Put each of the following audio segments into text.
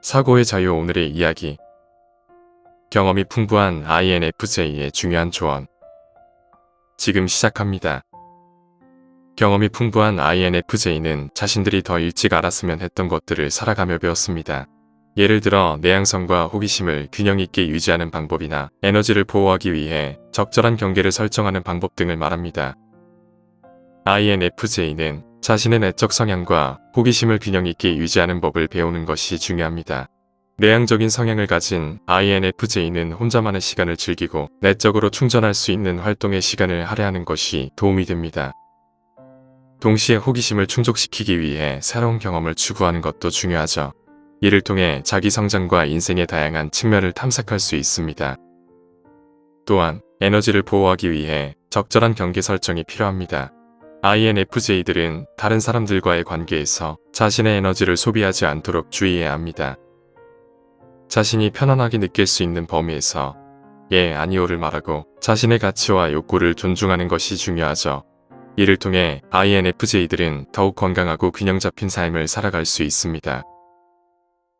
사고의 자유. 오늘의 이야기. 경험이 풍부한 INFJ의 중요한 조언. 지금 시작합니다. 경험이 풍부한 INFJ는 자신들이 더 일찍 알았으면 했던 것들을 살아가며 배웠습니다. 예를 들어 내향성과 호기심을 균형 있게 유지하는 방법이나 에너지를 보호하기 위해 적절한 경계를 설정하는 방법 등을 말합니다. INFJ는 자신의 내적 성향과 호기심을 균형 있게 유지하는 법을 배우는 것이 중요합니다. 내향적인 성향을 가진 INFJ는 혼자만의 시간을 즐기고 내적으로 충전할 수 있는 활동의 시간을 할애하는 것이 도움이 됩니다. 동시에 호기심을 충족시키기 위해 새로운 경험을 추구하는 것도 중요하죠. 이를 통해 자기 성장과 인생의 다양한 측면을 탐색할 수 있습니다. 또한 에너지를 보호하기 위해 적절한 경계 설정이 필요합니다. INFJ들은 다른 사람들과의 관계에서 자신의 에너지를 소비하지 않도록 주의해야 합니다. 자신이 편안하게 느낄 수 있는 범위에서 예, 아니오를 말하고 자신의 가치와 욕구를 존중하는 것이 중요하죠. 이를 통해 INFJ들은 더욱 건강하고 균형 잡힌 삶을 살아갈 수 있습니다.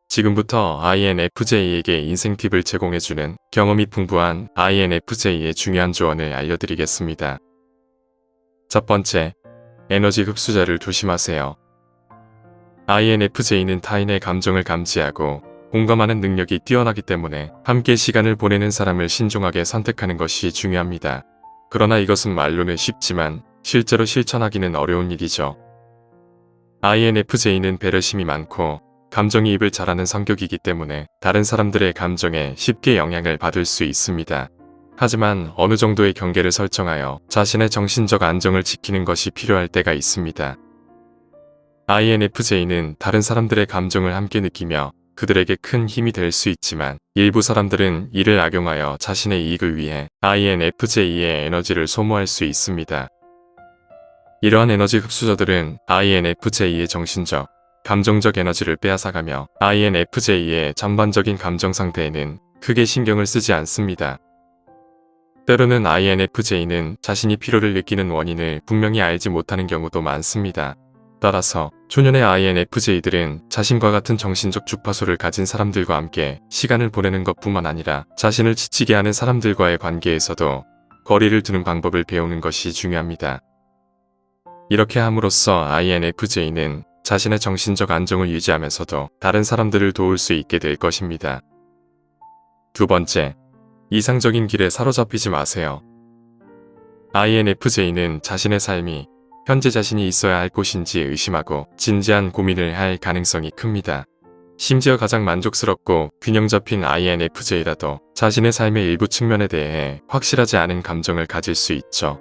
지금부터 INFJ에게 인생 팁을 제공해주는 경험이 풍부한 INFJ의 중요한 조언을 알려드리겠습니다. 첫 번째, 에너지 흡수자를 조심하세요. INFJ는 타인의 감정을 감지하고 공감하는 능력이 뛰어나기 때문에 함께 시간을 보내는 사람을 신중하게 선택하는 것이 중요합니다. 그러나 이것은 말로는 쉽지만 실제로 실천하기는 어려운 일이죠. INFJ는 배려심이 많고 감정이입을 잘하는 성격이기 때문에 다른 사람들의 감정에 쉽게 영향을 받을 수 있습니다. 하지만 어느 정도의 경계를 설정하여 자신의 정신적 안정을 지키는 것이 필요할 때가 있습니다. INFJ는 다른 사람들의 감정을 함께 느끼며 그들에게 큰 힘이 될 수 있지만 일부 사람들은 이를 악용하여 자신의 이익을 위해 INFJ의 에너지를 소모할 수 있습니다. 이러한 에너지 흡수자들은 INFJ의 정신적, 감정적 에너지를 빼앗아가며 INFJ의 전반적인 감정 상태에는 크게 신경을 쓰지 않습니다. 때로는 INFJ는 자신이 피로를 느끼는 원인을 분명히 알지 못하는 경우도 많습니다. 따라서 초년의 INFJ들은 자신과 같은 정신적 주파수를 가진 사람들과 함께 시간을 보내는 것뿐만 아니라 자신을 지치게 하는 사람들과의 관계에서도 거리를 두는 방법을 배우는 것이 중요합니다. 이렇게 함으로써 INFJ는 자신의 정신적 안정을 유지하면서도 다른 사람들을 도울 수 있게 될 것입니다. 두 번째, 이상적인 길에 사로잡히지 마세요. INFJ는 자신의 삶이 현재 자신이 있어야 할 곳인지 의심하고 진지한 고민을 할 가능성이 큽니다. 심지어 가장 만족스럽고 균형 잡힌 INFJ라도 자신의 삶의 일부 측면에 대해 확실하지 않은 감정을 가질 수 있죠.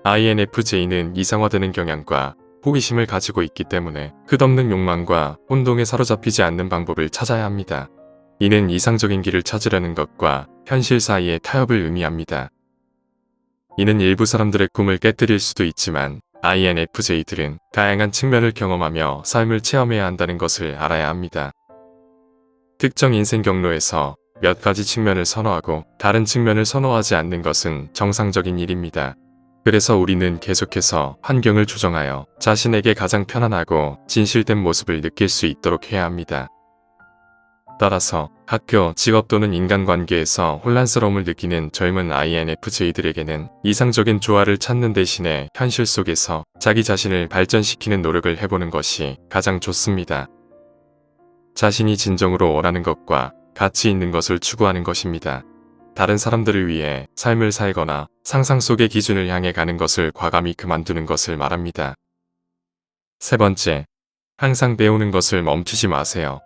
INFJ는 이상화되는 경향과 호기심을 가지고 있기 때문에 끝없는 욕망과 혼동에 사로잡히지 않는 방법을 찾아야 합니다. 이는 이상적인 길을 찾으려는 것과 현실 사이의 타협을 의미합니다. 이는 일부 사람들의 꿈을 깨뜨릴 수도 있지만 INFJ들은 다양한 측면을 경험하며 삶을 체험해야 한다는 것을 알아야 합니다. 특정 인생 경로에서 몇 가지 측면을 선호하고 다른 측면을 선호하지 않는 것은 정상적인 일입니다. 그래서 우리는 계속해서 환경을 조정하여 자신에게 가장 편안하고 진실된 모습을 느낄 수 있도록 해야 합니다. 따라서 학교, 직업 또는 인간관계에서 혼란스러움을 느끼는 젊은 INFJ들에게는 이상적인 조화를 찾는 대신에 현실 속에서 자기 자신을 발전시키는 노력을 해보는 것이 가장 좋습니다. 자신이 진정으로 원하는 것과 가치 있는 것을 추구하는 것입니다. 다른 사람들을 위해 삶을 살거나 상상 속의 기준을 향해 가는 것을 과감히 그만두는 것을 말합니다. 세 번째, 항상 배우는 것을 멈추지 마세요.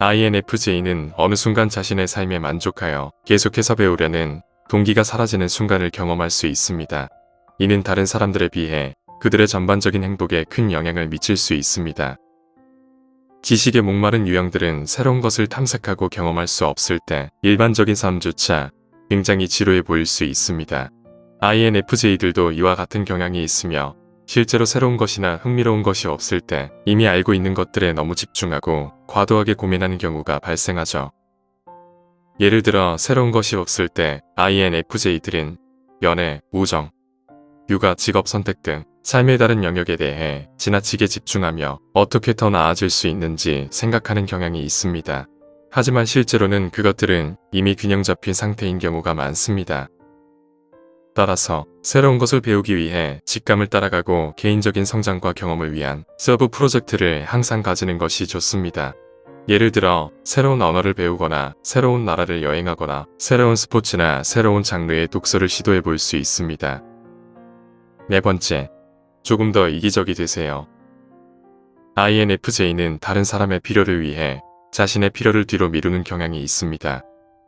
INFJ는 어느 순간 자신의 삶에 만족하여 계속해서 배우려는 동기가 사라지는 순간을 경험할 수 있습니다. 이는 다른 사람들에 비해 그들의 전반적인 행복에 큰 영향을 미칠 수 있습니다. 지식에 목마른 유형들은 새로운 것을 탐색하고 경험할 수 없을 때 일반적인 삶조차 굉장히 지루해 보일 수 있습니다. INFJ들도 이와 같은 경향이 있으며 실제로 새로운 것이나 흥미로운 것이 없을 때 이미 알고 있는 것들에 너무 집중하고 과도하게 고민하는 경우가 발생하죠. 예를 들어 새로운 것이 없을 때 INFJ들은 연애, 우정, 육아, 직업 선택 등 삶의 다른 영역에 대해 지나치게 집중하며 어떻게 더 나아질 수 있는지 생각하는 경향이 있습니다. 하지만 실제로는 그것들은 이미 균형 잡힌 상태인 경우가 많습니다. 따라서 새로운 것을 배우기 위해 직감을 따라가고 개인적인 성장과 경험을 위한 서브 프로젝트를 항상 가지는 것이 좋습니다. 예를 들어 새로운 언어를 배우거나 새로운 나라를 여행하거나 새로운 스포츠나 새로운 장르의 독서를 시도해 볼 수 있습니다. 네 번째, 조금 더 이기적이 되세요. INFJ는 다른 사람의 필요를 위해 자신의 필요를 뒤로 미루는 경향이 있습니다.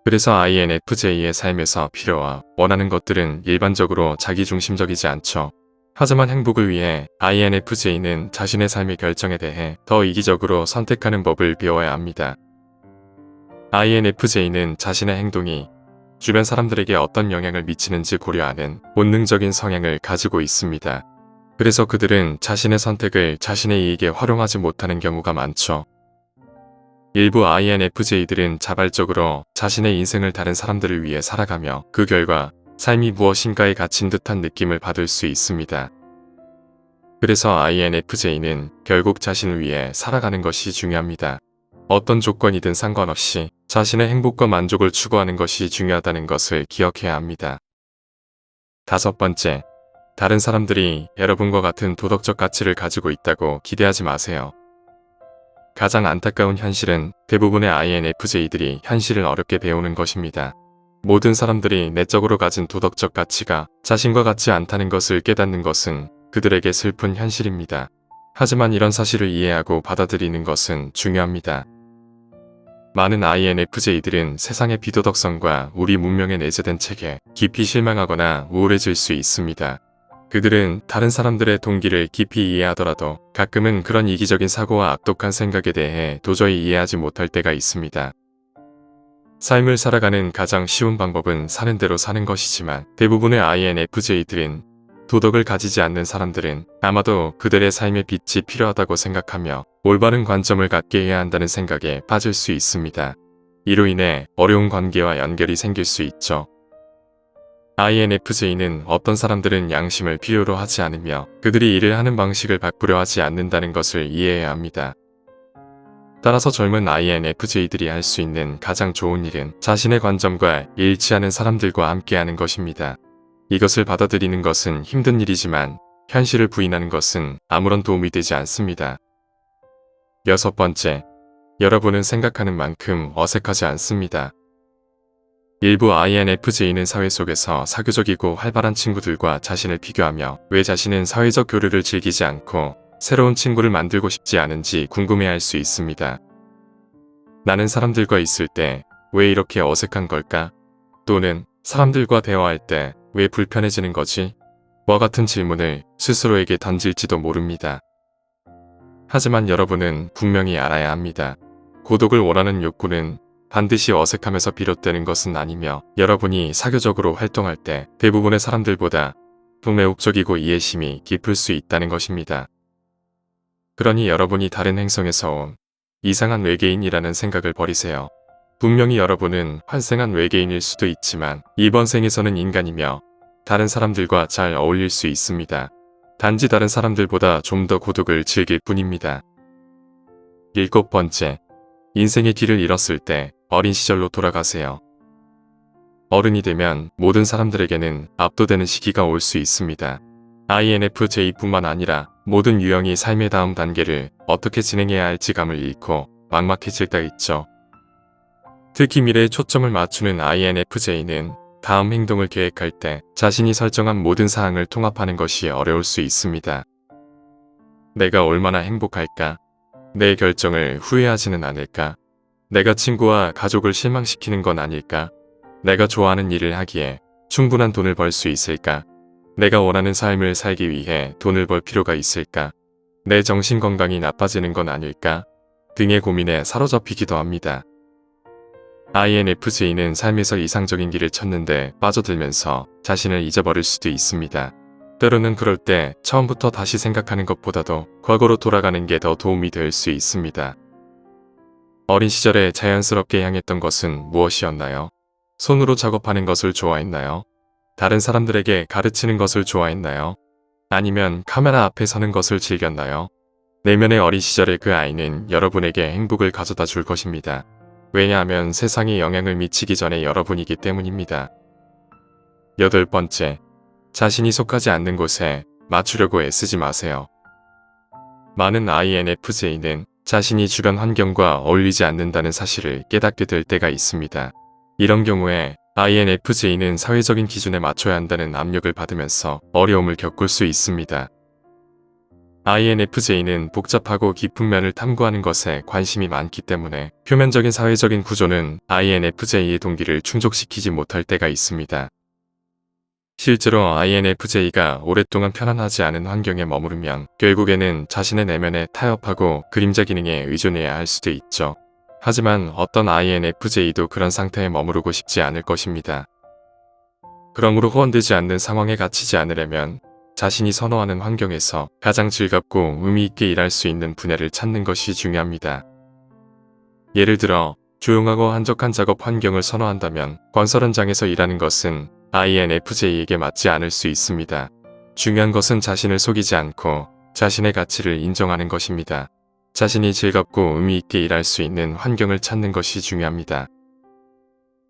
그래서 INFJ의 삶에서 필요와 원하는 것들은 일반적으로 자기중심적이지 않죠. 하지만 행복을 위해 INFJ는 자신의 삶의 결정에 대해 더 이기적으로 선택하는 법을 배워야 합니다. INFJ는 자신의 행동이 주변 사람들에게 어떤 영향을 미치는지 고려하는 본능적인 성향을 가지고 있습니다. 그래서 그들은 자신의 선택을 자신의 이익에 활용하지 못하는 경우가 많죠. 일부 INFJ들은 자발적으로 자신의 인생을 다른 사람들을 위해 살아가며 그 결과 삶이 무엇인가에 갇힌 듯한 느낌을 받을 수 있습니다. 그래서 INFJ는 결국 자신을 위해 살아가는 것이 중요합니다. 어떤 조건이든 상관없이 자신의 행복과 만족을 추구하는 것이 중요하다는 것을 기억해야 합니다. 다섯 번째, 다른 사람들이 여러분과 같은 도덕적 가치를 가지고 있다고 기대하지 마세요. 가장 안타까운 현실은 대부분의 INFJ들이 현실을 어렵게 배우는 것입니다. 모든 사람들이 내적으로 가진 도덕적 가치가 자신과 같지 않다는 것을 깨닫는 것은 그들에게 슬픈 현실입니다. 하지만 이런 사실을 이해하고 받아들이는 것은 중요합니다. 많은 INFJ들은 세상의 비도덕성과 우리 문명에 내재된 책에 깊이 실망하거나 우울해질 수 있습니다. 그들은 다른 사람들의 동기를 깊이 이해하더라도 가끔은 그런 이기적인 사고와 악독한 생각에 대해 도저히 이해하지 못할 때가 있습니다. 삶을 살아가는 가장 쉬운 방법은 사는 대로 사는 것이지만 대부분의 INFJ들은 도덕을 가지지 않는 사람들은 아마도 그들의 삶의 빛이 필요하다고 생각하며 올바른 관점을 갖게 해야 한다는 생각에 빠질 수 있습니다. 이로 인해 어려운 관계와 연결이 생길 수 있죠. INFJ는 어떤 사람들은 양심을 필요로 하지 않으며 그들이 일을 하는 방식을 바꾸려 하지 않는다는 것을 이해해야 합니다. 따라서 젊은 INFJ들이 할 수 있는 가장 좋은 일은 자신의 관점과 일치하는 사람들과 함께하는 것입니다. 이것을 받아들이는 것은 힘든 일이지만 현실을 부인하는 것은 아무런 도움이 되지 않습니다. 여섯 번째, 여러분은 생각하는 만큼 어색하지 않습니다. 일부 INFJ는 사회 속에서 사교적이고 활발한 친구들과 자신을 비교하며 왜 자신은 사회적 교류를 즐기지 않고 새로운 친구를 만들고 싶지 않은지 궁금해할 수 있습니다. 나는 사람들과 있을 때 왜 이렇게 어색한 걸까? 또는 사람들과 대화할 때 왜 불편해지는 거지? 와 같은 질문을 스스로에게 던질지도 모릅니다. 하지만 여러분은 분명히 알아야 합니다. 고독을 원하는 욕구는 반드시 어색함에서 비롯되는 것은 아니며 여러분이 사교적으로 활동할 때 대부분의 사람들보다 더 매혹적이고 이해심이 깊을 수 있다는 것입니다. 그러니 여러분이 다른 행성에서 온 이상한 외계인이라는 생각을 버리세요. 분명히 여러분은 환생한 외계인일 수도 있지만 이번 생에서는 인간이며 다른 사람들과 잘 어울릴 수 있습니다. 단지 다른 사람들보다 좀 더 고독을 즐길 뿐입니다. 일곱 번째, 인생의 길을 잃었을 때 어린 시절로 돌아가세요. 어른이 되면 모든 사람들에게는 압도되는 시기가 올 수 있습니다. INFJ뿐만 아니라 모든 유형이 삶의 다음 단계를 어떻게 진행해야 할지 감을 잃고 막막해질 때가 있죠. 특히 미래에 초점을 맞추는 INFJ는 다음 행동을 계획할 때 자신이 설정한 모든 사항을 통합하는 것이 어려울 수 있습니다. 내가 얼마나 행복할까? 내 결정을 후회하지는 않을까? 내가 친구와 가족을 실망시키는 건 아닐까? 내가 좋아하는 일을 하기에 충분한 돈을 벌 수 있을까? 내가 원하는 삶을 살기 위해 돈을 벌 필요가 있을까? 내 정신 건강이 나빠지는 건 아닐까? 등의 고민에 사로잡히기도 합니다. INFJ는 삶에서 이상적인 길을 찾는데 빠져들면서 자신을 잊어버릴 수도 있습니다. 때로는 그럴 때 처음부터 다시 생각하는 것보다도 과거로 돌아가는 게 더 도움이 될 수 있습니다. 어린 시절에 자연스럽게 향했던 것은 무엇이었나요? 손으로 작업하는 것을 좋아했나요? 다른 사람들에게 가르치는 것을 좋아했나요? 아니면 카메라 앞에 서는 것을 즐겼나요? 내면의 어린 시절의 그 아이는 여러분에게 행복을 가져다 줄 것입니다. 왜냐하면 세상에 영향을 미치기 전에 여러분이기 때문입니다. 8번째, 자신이 속하지 않는 곳에 맞추려고 애쓰지 마세요. 많은 INFJ는 자신이 주변 환경과 어울리지 않는다는 사실을 깨닫게 될 때가 있습니다. 이런 경우에 INFJ는 사회적인 기준에 맞춰야 한다는 압력을 받으면서 어려움을 겪을 수 있습니다. INFJ는 복잡하고 깊은 면을 탐구하는 것에 관심이 많기 때문에 표면적인 사회적인 구조는 INFJ의 동기를 충족시키지 못할 때가 있습니다. 실제로 INFJ가 오랫동안 편안하지 않은 환경에 머무르면 결국에는 자신의 내면에 타협하고 그림자 기능에 의존해야 할 수도 있죠. 하지만 어떤 INFJ도 그런 상태에 머무르고 싶지 않을 것입니다. 그러므로 호언되지 않는 상황에 갇히지 않으려면 자신이 선호하는 환경에서 가장 즐겁고 의미 있게 일할 수 있는 분야를 찾는 것이 중요합니다. 예를 들어 조용하고 한적한 작업 환경을 선호한다면 건설 현장에서 일하는 것은 INFJ에게 맞지 않을 수 있습니다. 중요한 것은 자신을 속이지 않고 자신의 가치를 인정하는 것입니다. 자신이 즐겁고 의미 있게 일할 수 있는 환경을 찾는 것이 중요합니다.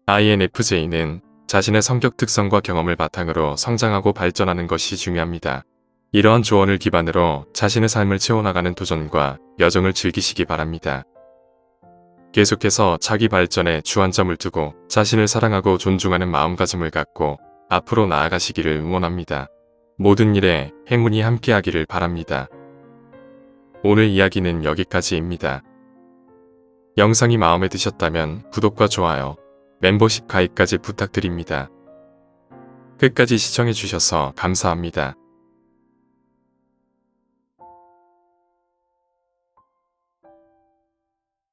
INFJ는 자신의 성격 특성과 경험을 바탕으로 성장하고 발전하는 것이 중요합니다. 이러한 조언을 기반으로 자신의 삶을 채워나가는 도전과 여정을 즐기시기 바랍니다. 계속해서 자기 발전에 주안점을 두고 자신을 사랑하고 존중하는 마음가짐을 갖고 앞으로 나아가시기를 응원합니다. 모든 일에 행운이 함께하기를 바랍니다. 오늘 이야기는 여기까지입니다. 영상이 마음에 드셨다면 구독과 좋아요, 멤버십 가입까지 부탁드립니다. 끝까지 시청해주셔서 감사합니다.